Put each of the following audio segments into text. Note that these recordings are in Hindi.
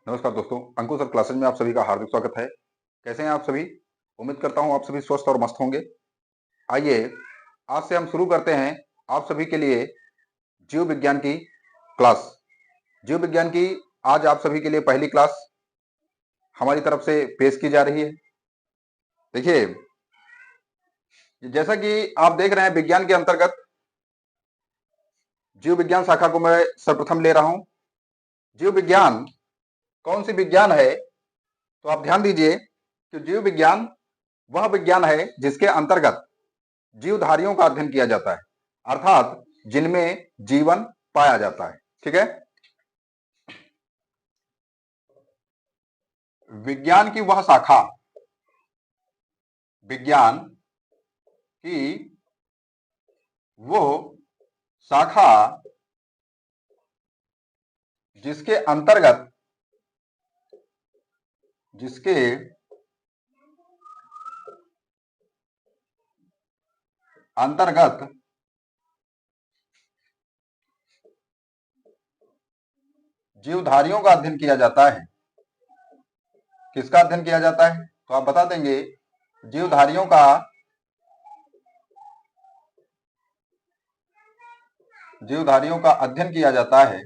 नमस्कार दोस्तों, अंकुर सर क्लासेज में आप सभी का हार्दिक स्वागत है। कैसे हैं आप सभी? उम्मीद करता हूं आप सभी स्वस्थ और मस्त होंगे। आइए आज से हम शुरू करते हैं आप सभी के लिए जीव विज्ञान की क्लास। जीव विज्ञान की आज आप सभी के लिए पहली क्लास हमारी तरफ से पेश की जा रही है। देखिए, जैसा कि आप देख रहे हैं, विज्ञान के अंतर्गत जीव विज्ञान शाखा को मैं सर्वप्रथम ले रहा हूं। जीव विज्ञान कौन सी विज्ञान है? तो आप ध्यान दीजिए कि जीव विज्ञान वह विज्ञान है जिसके अंतर्गत जीवधारियों का अध्ययन किया जाता है, अर्थात जिनमें जीवन पाया जाता है। ठीक है। विज्ञान की वह शाखा, विज्ञान की वो शाखा जिसके अंतर्गत जीवधारियों का अध्ययन किया जाता है। किसका अध्ययन किया जाता है? तो आप बता देंगे जीवधारियों का अध्ययन किया जाता है।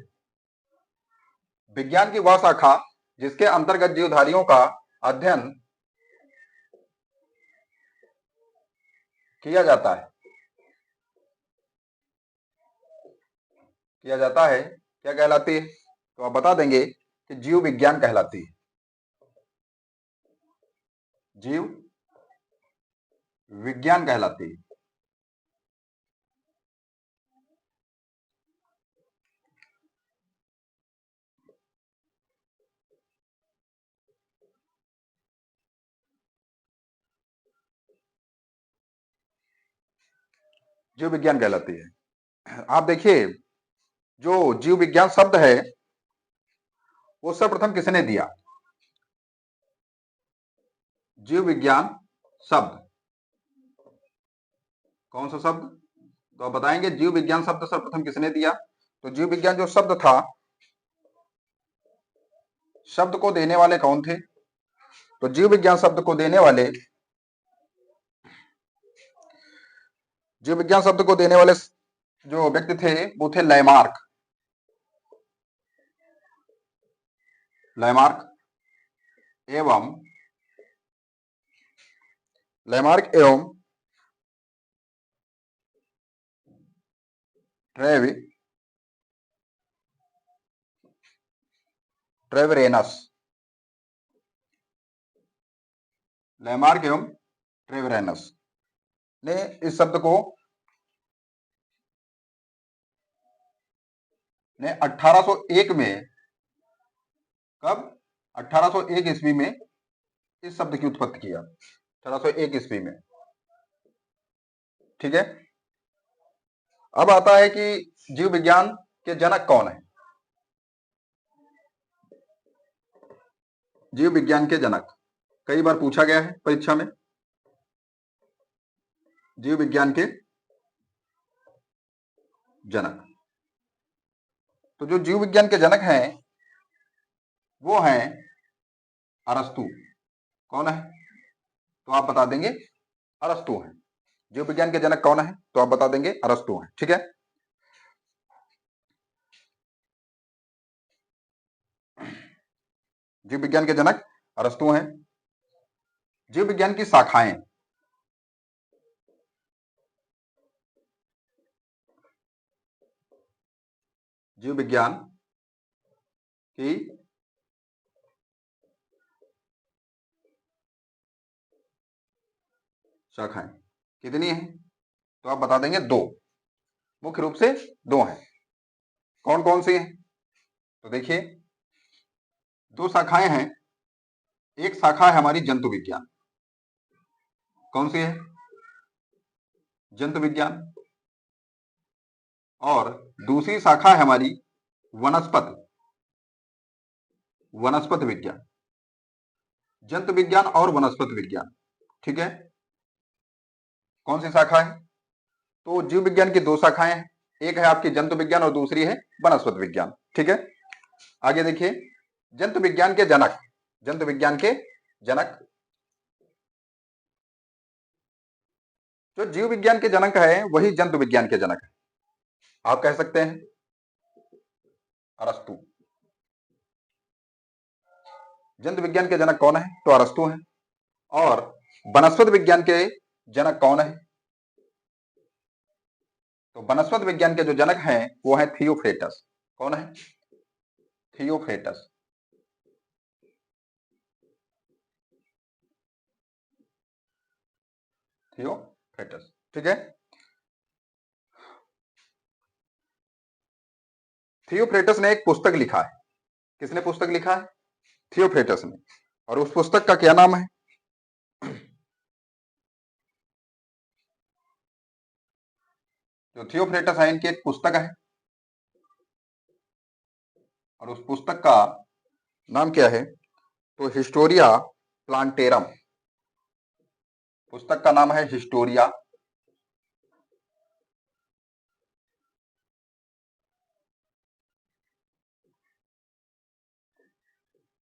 विज्ञान की वह शाखा जिसके अंतर्गत जीवधारियों का अध्ययन किया जाता है क्या कहलाती है? तो आप बता देंगे कि जीव विज्ञान कहलाती है। जीव विज्ञान कहलाती है। जीव विज्ञान कहलाती है। आप देखिए, जो जीव विज्ञान शब्द है वो सर्वप्रथम किसने दिया? जीव विज्ञान शब्द कौन सा शब्द? तो आप बताएंगे जीव विज्ञान शब्द सर्वप्रथम किसने दिया? तो जीव विज्ञान जो शब्द था, शब्द को देने वाले कौन थे? तो जीव विज्ञान शब्द को देने वाले जो व्यक्ति थे वो थे लैमार्क एवं ट्रेवरेनस। लैमार्क एवं ट्रेवरेनस ने इस शब्द को 1801 में, कब? 1801 ईस्वी में इस शब्द की उत्पत्ति किया। 1801 ईस्वी में। ठीक है। अब आता है कि जीव विज्ञान के जनक कौन है? जीव विज्ञान के जनक कई बार पूछा गया है परीक्षा में। जीव विज्ञान के जनक, तो जो जीव विज्ञान के जनक हैं वो हैं अरस्तु। कौन है? तो आप बता देंगे अरस्तु हैं। जीव विज्ञान के जनक कौन है? तो आप बता देंगे अरस्तु हैं। ठीक है। जीव विज्ञान के जनक अरस्तु हैं। जीव विज्ञान की शाखाएं, जीव विज्ञान की शाखाएं कितनी हैं? तो आप बता देंगे दो, मुख्य रूप से दो हैं। कौन कौन सी हैं? तो देखिए, दो शाखाएं हैं। एक शाखा है हमारी जंतु विज्ञान। कौन सी है? जंतु विज्ञान। और दूसरी शाखा है हमारी वनस्पति विज्ञान। जंतु विज्ञान और वनस्पति विज्ञान। ठीक है। कौन सी शाखा है? तो जीव विज्ञान की दो शाखाएं हैं, एक है आपकी जंतु विज्ञान और दूसरी है वनस्पति विज्ञान। ठीक है। आगे देखिए, जंतु विज्ञान के जनक, जंतु विज्ञान के जनक। जो जीव विज्ञान के जनक है वही जंतु विज्ञान के जनक है। आप कह सकते हैं अरस्तु। जंतु विज्ञान के जनक कौन है? तो अरस्तु है। और वनस्पति विज्ञान के जनक कौन है? तो वनस्पति विज्ञान के जो जनक हैं वो है थियोफ्रेटस। कौन है? थियोफ्रेटस। थियोफ्रेटस, ठीक है। थियोफ्रेटस ने एक पुस्तक लिखा है। किसने पुस्तक लिखा है? थियोफ्रेटस ने। और उस पुस्तक का क्या नाम है? जो थियोफ्रेटस है इनकी एक पुस्तक है और उस पुस्तक का नाम क्या है? तो हिस्टोरिया प्लांटेरम। पुस्तक का नाम है हिस्टोरिया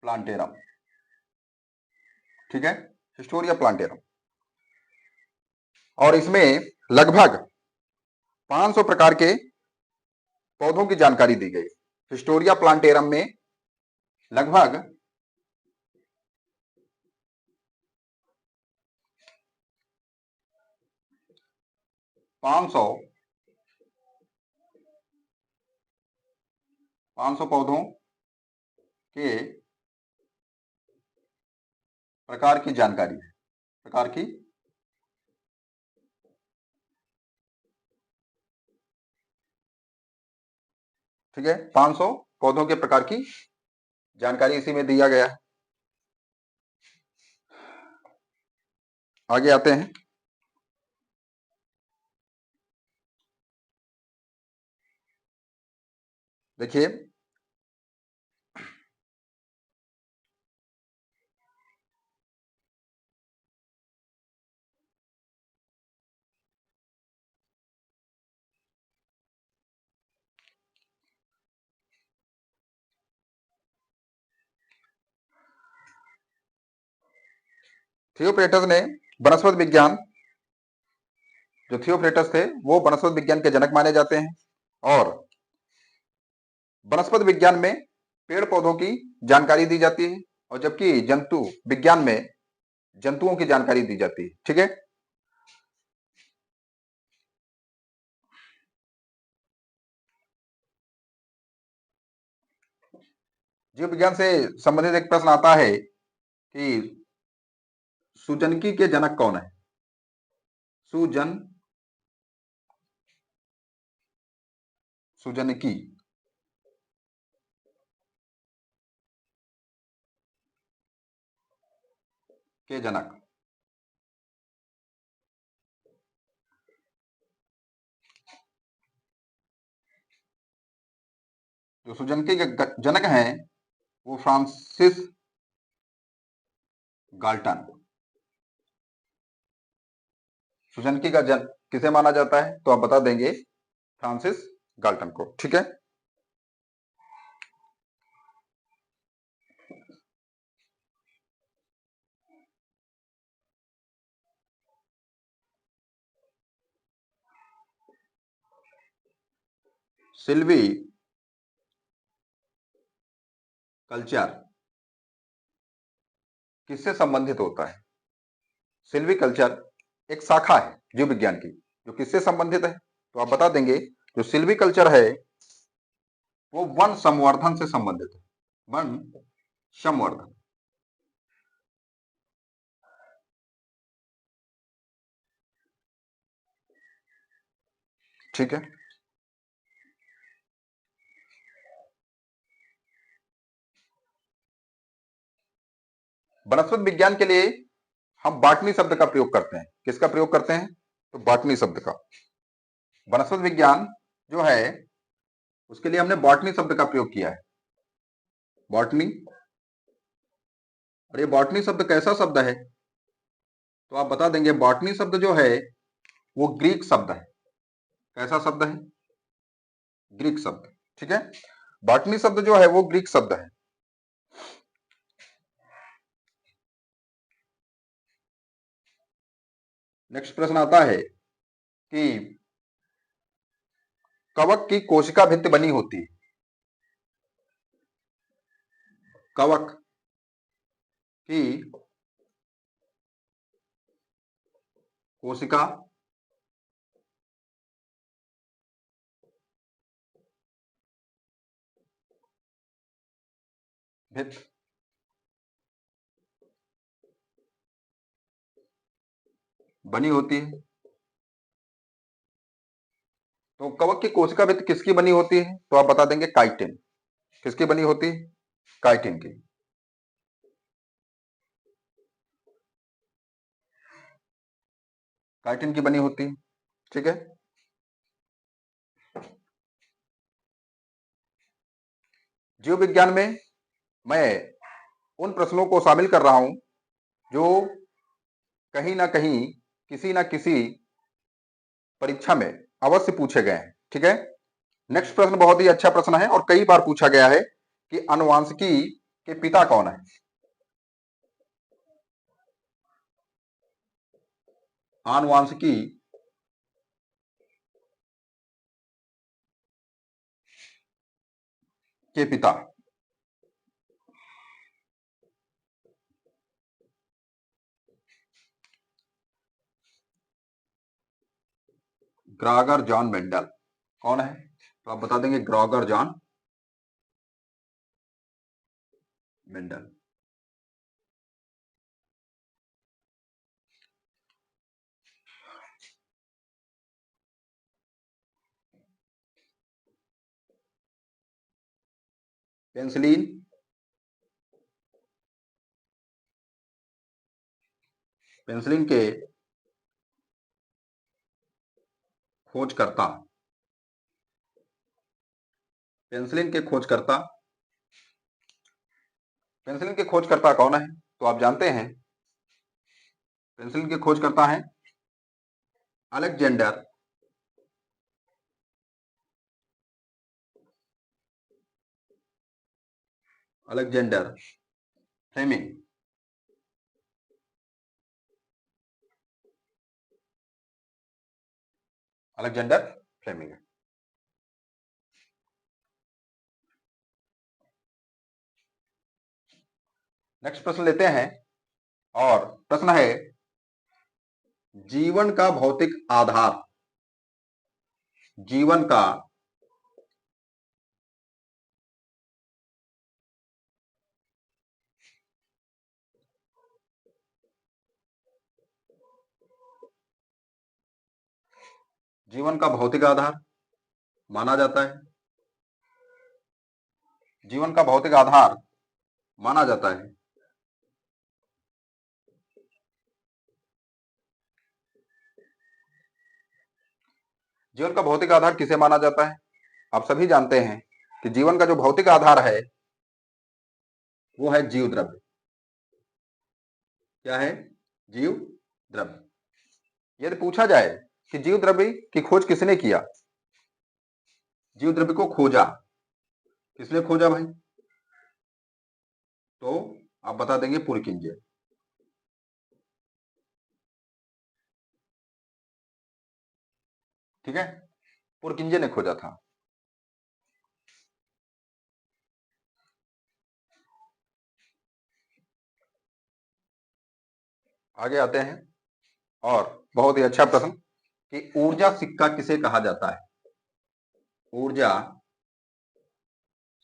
प्लांटेरम, ठीक है, हिस्टोरिया प्लांटेरम। और इसमें लगभग 500 प्रकार के पौधों की जानकारी दी गई। हिस्टोरिया प्लांटेरम में लगभग 500 पौधों के प्रकार की जानकारी है। प्रकार की, ठीक है, 500 पौधों के प्रकार की जानकारी इसी में दिया गया है। आगे आते हैं। देखिए, थियोफ्रेटस ने वनस्पति विज्ञान, जो थियोफ्रेटस थे वो वनस्पति विज्ञान के जनक माने जाते हैं। और वनस्पति विज्ञान में पेड़ पौधों की जानकारी दी जाती है और जबकि जंतु विज्ञान में जंतुओं की जानकारी दी जाती है, ठीक है। जीव विज्ञान से संबंधित एक प्रश्न आता है कि सुजनकी के जनक कौन है? सुजनकी के जनक। जो सुजनकी के जनक हैं वो फ्रांसिस गाल्टन। सुजनकी का जन्म किसे माना जाता है? तो आप बता देंगे फ्रांसिस गाल्टन को, ठीक है। सिल्वी कल्चर किससे संबंधित होता है? सिल्वी कल्चर एक शाखा है जीव विज्ञान की जो किससे संबंधित है? तो आप बता देंगे जो सिल्वी कल्चर है वो वन संवर्धन से संबंधित है। वन संवर्धन, ठीक है। वनस्पति विज्ञान के लिए हम बॉटनी शब्द का प्रयोग करते हैं। किसका प्रयोग करते हैं? तो बॉटनी शब्द का। वनस्पति विज्ञान जो है उसके लिए हमने बॉटनी शब्द का प्रयोग किया है। बॉटनी। और ये बॉटनी शब्द कैसा शब्द है? तो आप बता देंगे बॉटनी शब्द जो है वो ग्रीक शब्द है। कैसा शब्द है? ग्रीक शब्द, ठीक है। बॉटनी शब्द जो है वो ग्रीक शब्द है। नेक्स्ट प्रश्न आता है कि कवक की कोशिका भित्ति बनी होती है। कवक की कोशिका भित्ति बनी होती है। तो कवक की कोशिका भित्ति किसकी बनी होती है? तो आप बता देंगे काइटिन। किसकी बनी होती है? काइटिन की। काइटिन की बनी होती है। ठीक है। जीव विज्ञान में मैं उन प्रश्नों को शामिल कर रहा हूं जो कहीं ना कहीं किसी ना किसी परीक्षा में अवश्य पूछे गए हैं। ठीक है। नेक्स्ट प्रश्न बहुत ही अच्छा प्रश्न है और कई बार पूछा गया है कि आनुवांशिकी के पिता कौन है? आनुवांशिकी के पिता ग्रागर जॉन मेंडल। कौन है? तो आप बता देंगे ग्रागर जॉन मेंडल। पेंसिलिन पेंसिलिन के खोजकर्ता पेंसिलिन के खोजकर्ता पेंसिलिन के खोजकर्ता कौन है? तो आप जानते हैं पेंसिलिन के खोजकर्ता हैं Alexander Alexander Fleming. Alexander Fleming. Next प्रश्न लेते हैं और प्रश्न है जीवन का भौतिक आधार। जीवन का जीवन का भौतिक आधार माना जाता है। जीवन का भौतिक आधार माना जाता है। जीवन का भौतिक आधार किसे माना जाता है? आप सभी जानते हैं कि जीवन का जो भौतिक आधार है वो है जीव द्रव्य। क्या है? जीव द्रव्य। यदि पूछा जाए कि जीव द्रव्य की खोज किसने किया, जीव द्रव्य को खोजा किसने खोजा भाई? तो आप बता देंगे पुरकिंजे। ठीक है। पुरकिंजे ने खोजा था। आगे आते हैं और बहुत ही अच्छा प्रश्न कि ऊर्जा सिक्का किसे कहा जाता है? ऊर्जा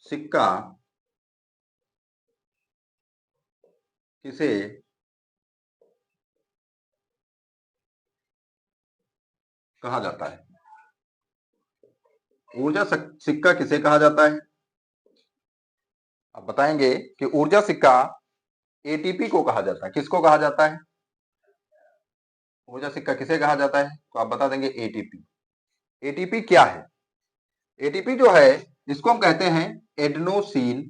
सिक्का किसे कहा जाता है? ऊर्जा सिक्का किसे कहा जाता है? आप बताएंगे कि ऊर्जा सिक्का एटीपी को कहा जाता है। किसको कहा जाता है? ऊर्जा सिक्का किसे कहा जाता है? तो आप बता देंगे एटीपी। एटीपी क्या है? एटीपी जो है इसको हम कहते हैं एडेनोसिन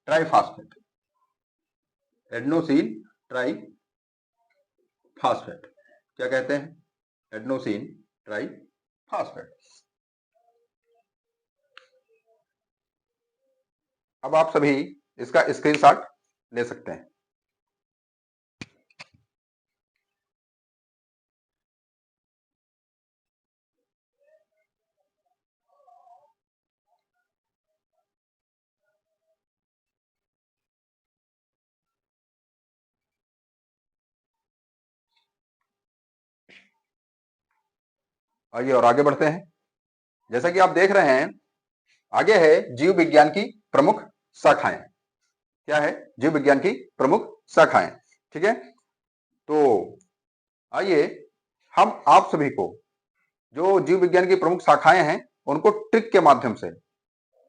ट्राइफॉस्फेट। एडेनोसिन ट्राइफॉस्फेट क्या कहते हैं? Adenosine triphosphate. अब आप सभी इसका स्क्रीनशॉट ले सकते हैं। आइए और आगे बढ़ते हैं। जैसा कि आप देख रहे हैं, आगे है जीव विज्ञान की प्रमुख शाखाएं। क्या है? जीव विज्ञान की प्रमुख शाखाएं। ठीक है, तो आइए हम आप सभी को जो जीव विज्ञान की प्रमुख शाखाएं हैं उनको ट्रिक के माध्यम से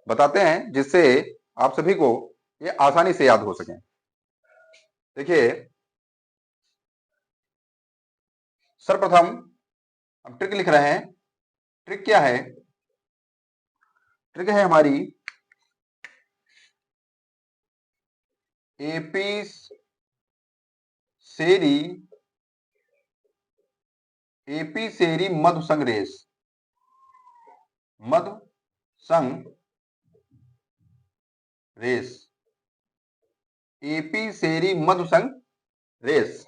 बताते हैं, जिससे आप सभी को ये आसानी से याद हो सके। देखिए, सर्वप्रथम हम ट्रिक लिख रहे हैं। ट्रिक क्या है? ट्रिक है हमारी एपी सेरी मधु संग रेस। मधु संग रेस, एपी सेरी मधु संग रेस।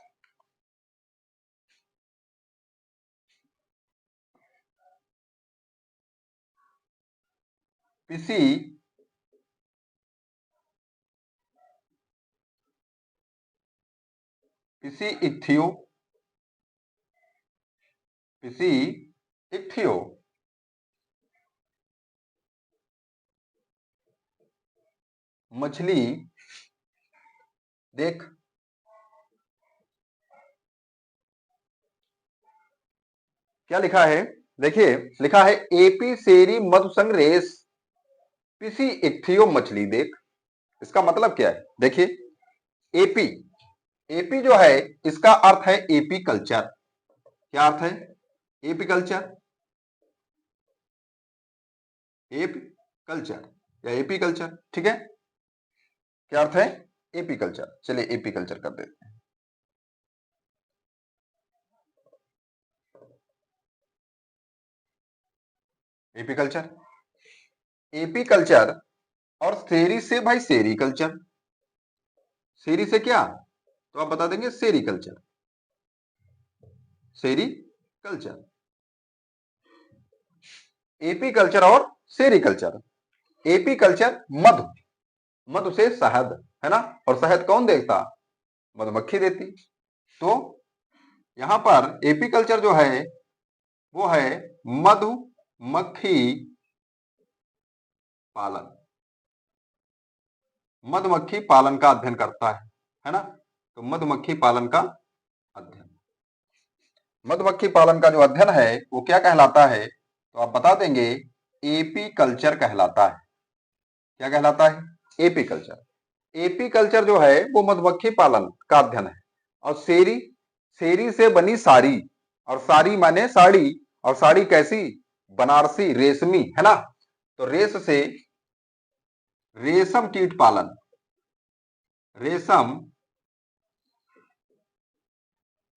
पिसी इक्थियो, पिसी इक्थियो मछली देख। क्या लिखा है? देखिए, लिखा है एपी सेरी मधु संग रेस, पिसी इक्थियो मछली देख। इसका मतलब क्या है? देखिए, एपी, एपी जो है इसका अर्थ है एपी कल्चर। क्या अर्थ है? एपी कल्चर, एपी कल्चर या एपी कल्चर। ठीक है, क्या अर्थ है? AP culture. चलिए एपी कल्चर कर देते हैं। एपी कल्चर, एपी कल्चर और सेरी से भाई सेरी कल्चर। सेरी से क्या? तो आप बता देंगे सेरी कल्चर, सेरी कल्चर। एपी कल्चर और सेरी कल्चर। एपी कल्चर मधु, मधु से शहद, है ना, और शहद कौन देता? मधुमक्खी देती। तो यहां पर एपी कल्चर जो है वो है मधुमक्खी पालन। मधुमक्खी पालन का अध्ययन करता है ना। तो मधुमक्खी पालन का अध्ययन, मधुमक्खी पालन का जो अध्ययन है वो क्या कहलाता है? तो आप बता देंगे एपी कल्चर कहलाता है। क्या कहलाता है? AP culture. एपी कल्चर जो है वो मधुमक्खी पालन का अध्ययन है। और सेरी, सेरी से बनी साड़ी, और साड़ी माने साड़ी, और साड़ी कैसी? बनारसी रेशमी, है ना। तो रेस से रेशम कीट पालन, रेशम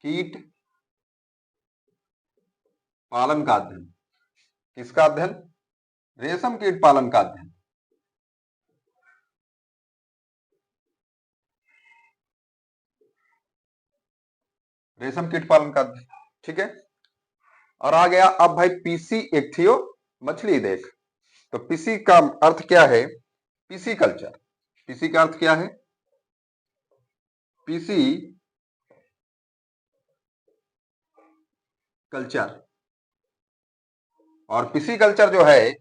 कीट पालन का अध्ययन। किसका अध्ययन? रेशम कीट पालन का अध्ययन। रेशम कीट पालन का अध्ययन। ठीक है, और आ गया अब भाई पीसी इक्थियो मछली देख। तो पीसी का अर्थ क्या है? PC culture. पीसी का अर्थ क्या है? PC culture. और पीसी कल्चर जो है,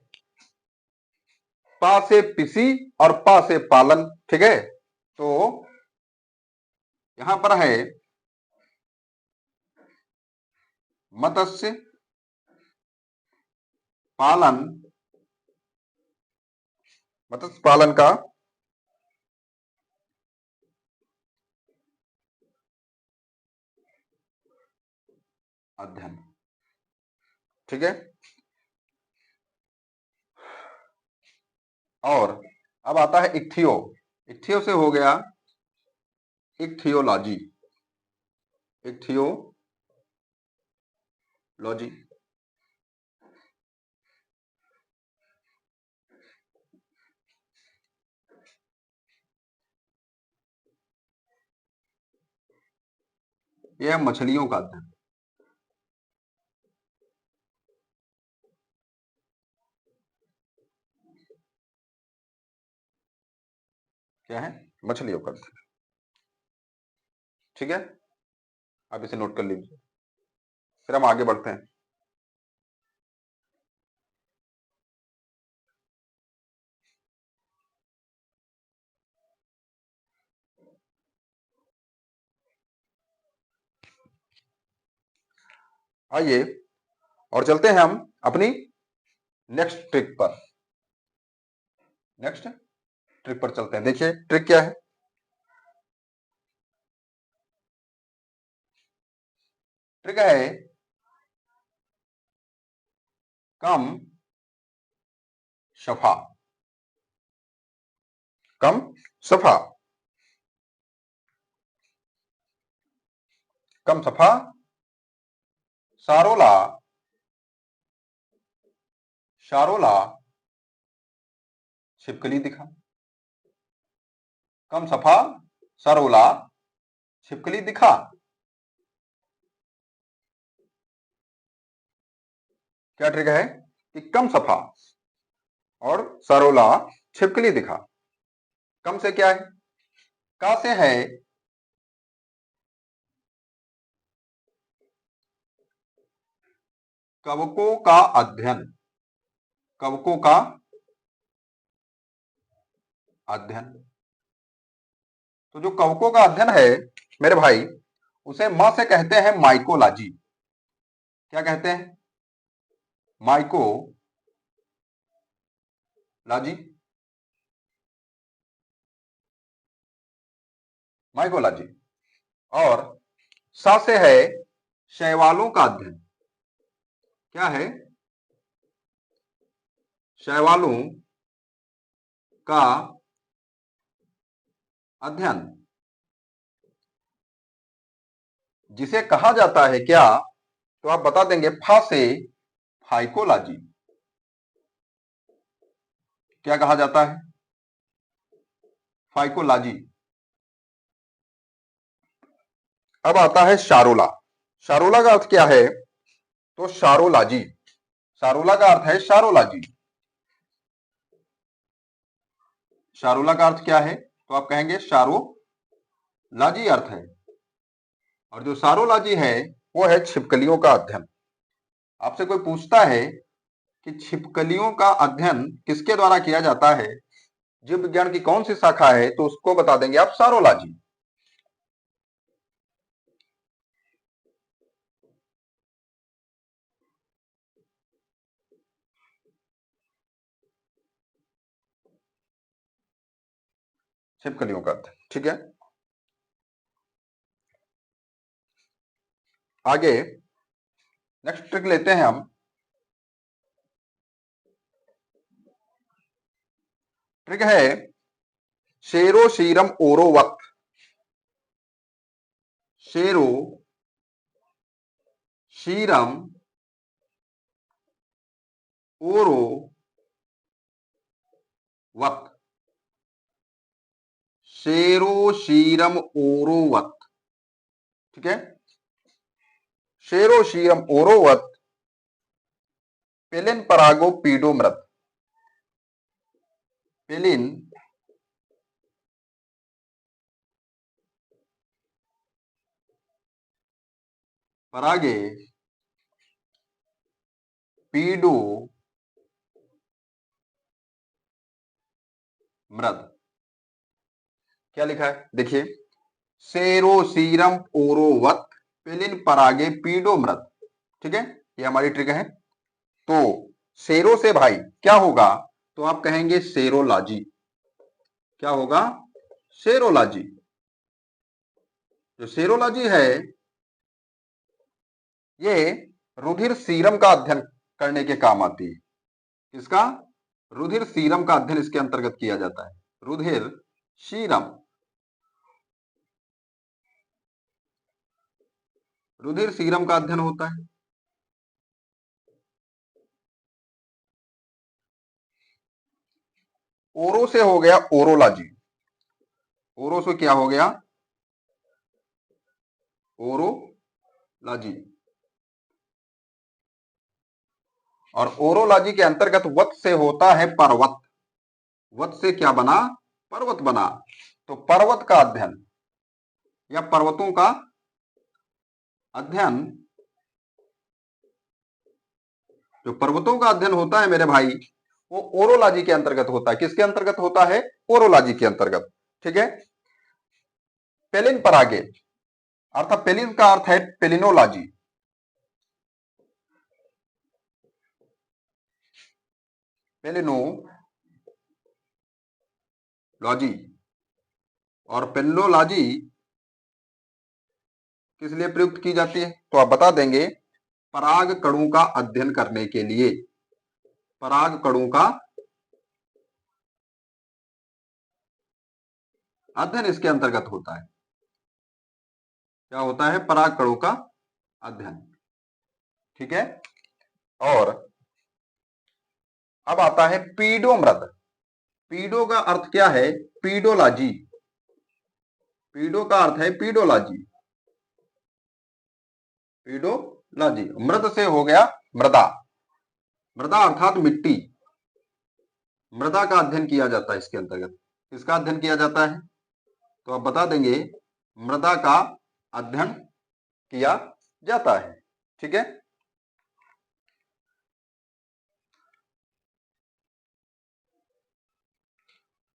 पा से पीसी और पा से पालन। ठीक है, तो यहां पर है मत्स्य पालन, मत्स्य पालन का अध्ययन। ठीक है, और अब आता है इक्थियो। इक्थियो से हो गया इक्थियोलॉजी, इक्थियोलॉजी। यह है मछलियों का अध्ययन। क्या है? मछलियों का अध्ययन। ठीक है, आप इसे नोट कर लीजिए। फिर हम आगे बढ़ते हैं। आइए और चलते हैं हम अपनी नेक्स्ट ट्रिक पर। नेक्स्ट ट्रिक पर चलते हैं। देखिए ट्रिक क्या है। ट्रिक है कम सफा। कम सफा। कम सफा सारोला शारोला छिपकली दिखा। कम सफा सरोला छिपकली दिखा। क्या ट्रिक है कि कम सफा और सरोला छिपकली दिखा। कम से क्या है? का से है कवकों का अध्ययन। कवकों का अध्ययन। तो जो कवकों का अध्ययन है मेरे भाई, उसे म से कहते हैं माइकोलॉजी। क्या कहते हैं? माइकोलॉजी। माइकोलॉजी। और सा से है शैवालों का अध्ययन। क्या है? शैवालों का अध्ययन, जिसे कहा जाता है क्या? तो आप बता देंगे फा से फाइकोलॉजी। क्या कहा जाता है? फाइकोलॉजी। अब आता है शारोला। शारोला का अर्थ क्या है? तो शारोलॉजी। शारोला का अर्थ है शारोलॉजी। शारोला का अर्थ क्या है? तो आप कहेंगे शारोलॉजी अर्थ है। और जो शारोलॉजी है वो है छिपकलियों का अध्ययन। आपसे कोई पूछता है कि छिपकलियों का अध्ययन किसके द्वारा किया जाता है, जीव विज्ञान की कौन सी शाखा है, तो उसको बता देंगे आप शारोलॉजी। छिपकलियों का अध्ययन। ठीक है, आगे नेक्स्ट ट्रिक लेते हैं हम। ट्रिक है शेरो शीरम ओरोवत। शेरो शीरम ओरो वत। शेरो शीरम ओरोवत। ठीक है, शेरो शीरम ओरोवत पेलिन परागो पीडोमृत। पेलिन परागे पीडो मृद। क्या लिखा है? देखिए शेरो शीरम ओरोवत पेलिन परागे पीडो मृद। ठीक है, ये हमारी ट्रिक है। तो शेरो से भाई क्या होगा? तो आप कहेंगे सेरोलॉजी। क्या होगा? सेरोलॉजी। जो सेरोलॉजी है ये रुधिर सीरम का अध्ययन करने के काम आती है। किसका? रुधिर सीरम का अध्ययन इसके अंतर्गत किया जाता है। रुधिर सीरम। रुधिर सीरम का अध्ययन होता है। ओरो से हो गया ओरोलॉजी। ओरो से क्या हो गया? ओरो लॉजी। और ओरोलॉजी के अंतर्गत वत से होता है पर्वत। वत से क्या बना? पर्वत बना। तो पर्वत का अध्ययन या पर्वतों का अध्ययन, जो पर्वतों का अध्ययन होता है मेरे भाई, वो ओरोलॉजी के अंतर्गत होता है। किसके अंतर्गत होता है? ओरोलॉजी के अंतर्गत। ठीक है। पेलिन पर आगे, अर्थात पेलिन का अर्थ है पेलिनोलॉजी। पेलिनोलॉजी और पेलिनोलॉजी किस लिए प्रयुक्त की जाती है? तो आप बता देंगे, पराग कणों का अध्ययन करने के लिए। पराग कणों का अध्ययन इसके अंतर्गत होता है। क्या होता है? पराग कणों का अध्ययन। ठीक है। और अब आता है पीडोमृद। पीडो का अर्थ क्या है? पीडोलॉजी। पीडो का अर्थ है पीडोलॉजी। पीडोलॉजी। मृद से हो गया मृदा। मृदा अर्थात मिट्टी। मृदा का अध्ययन किया जाता है इसके अंतर्गत। किसका अध्ययन किया जाता है? तो आप बता देंगे, मृदा का अध्ययन किया जाता है। ठीक है।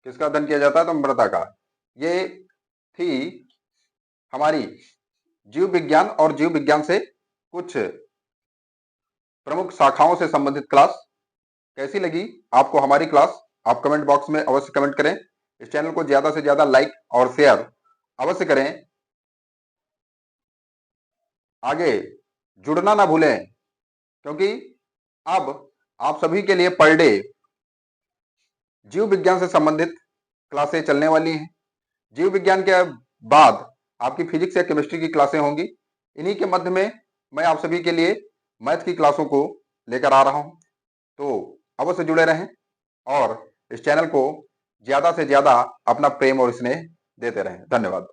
किसका अध्ययन किया जाता है? तो मृदा का। ये थी हमारी जीव विज्ञान और जीव विज्ञान से कुछ प्रमुख शाखाओं से संबंधित क्लास। कैसी लगी आपको हमारी क्लास? आप कमेंट बॉक्स में अवश्य कमेंट करें। इस चैनल को ज्यादा से ज्यादा लाइक और शेयर अवश्य करें। आगे जुड़ना ना भूलें, क्योंकि अब आप सभी के लिए पर डे जीव विज्ञान से संबंधित क्लासें चलने वाली हैं। जीव विज्ञान के बाद आपकी फिजिक्स या केमिस्ट्री की क्लासें होंगी। इन्हीं के मध्य में मैं आप सभी के लिए मैथ की क्लासों को लेकर आ रहा हूं। तो अवश्य जुड़े रहें और इस चैनल को ज्यादा से ज्यादा अपना प्रेम और स्नेह देते रहें। धन्यवाद।